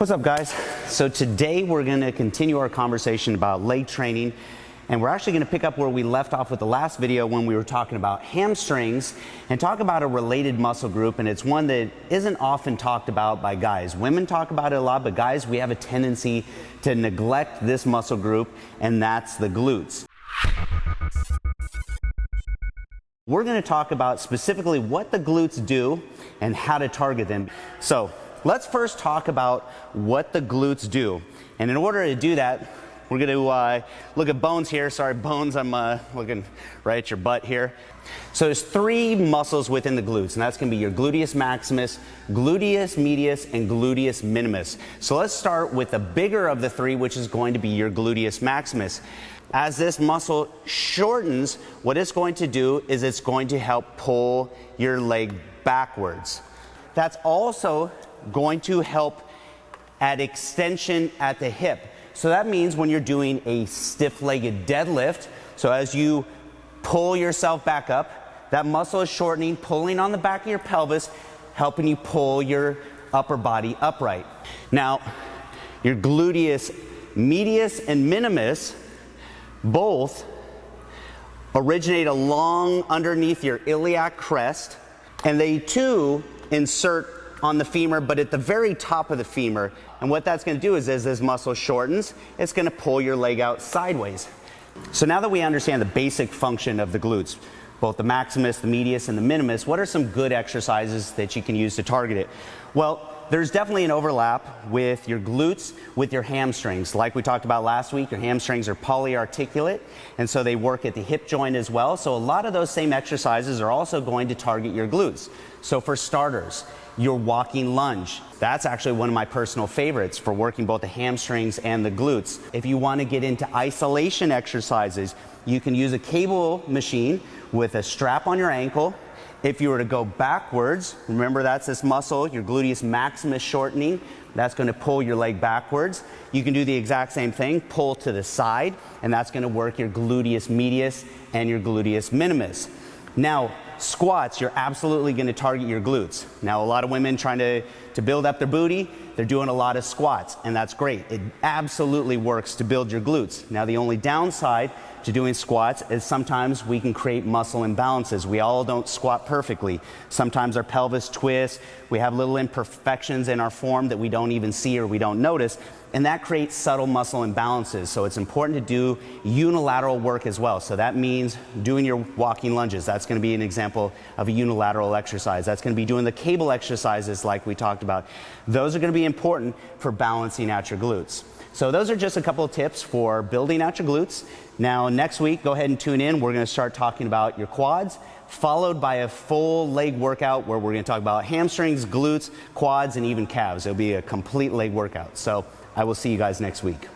What's up, guys? So today we're going to continue our conversation about leg training, and we're actually going to pick up where we left off with the last video when we were talking about hamstrings and talk about a related muscle group, and it's one that isn't often talked about by guys. Women talk about it a lot, but guys, we have a tendency to neglect this muscle group, and that's the glutes. We're going to talk about specifically what the glutes do and how to target them. So let's first talk about what the glutes do. And in order to do that, we're going to look at Bones here. Sorry, Bones, I'm looking right at your butt here. So there's three muscles within the glutes, and that's going to be your gluteus maximus, gluteus medius, and gluteus minimus. So let's start with the bigger of the three, which is going to be your gluteus maximus. As this muscle shortens, what it's going to do is it's going to help pull your leg backwards. That's also going to help add extension at the hip. So that means when you're doing a stiff-legged deadlift, so as you pull yourself back up, that muscle is shortening, pulling on the back of your pelvis, helping you pull your upper body upright. Now, your gluteus medius and minimus both originate along underneath your iliac crest, and they too insert on the femur, but at the very top of the femur. And what that's going to do is as this muscle shortens, it's going to pull your leg out sideways. So now that we understand the basic function of the glutes, both the maximus, the medius, and the minimus, what are some good exercises that you can use to target it? Well, there's definitely an overlap with your glutes, with your hamstrings. Like we talked about last week, your hamstrings are polyarticulate, and so they work at the hip joint as well. So a lot of those same exercises are also going to target your glutes. So for starters, your walking lunge. That's actually one of my personal favorites for working both the hamstrings and the glutes. If you want to get into isolation exercises, you can use a cable machine with a strap on your ankle. If you were to go backwards, remember that's this muscle, your gluteus maximus shortening, that's going to pull your leg backwards. You can do the exact same thing, pull to the side, and that's going to work your gluteus medius and your gluteus minimus. Now, squats, you're absolutely going to target your glutes. Now, a lot of women trying to build up their booty, they're doing a lot of squats, and that's great. It absolutely works to build your glutes. Now, the only downside to doing squats is sometimes we can create muscle imbalances. We all don't squat perfectly. Sometimes our pelvis twists, we have little imperfections in our form that we don't even see or we don't notice, and that creates subtle muscle imbalances. So it's important to do unilateral work as well. So that means doing your walking lunges. That's going to be an example of a unilateral exercise. That's going to be doing the cable exercises like we talked about. Those are going to be important for balancing out your glutes. So those are just a couple of tips for building out your glutes. Now, next week, go ahead and tune in. We're going to start talking about your quads, followed by a full leg workout where we're going to talk about hamstrings, glutes, quads, and even calves. It'll be a complete leg workout. So I will see you guys next week.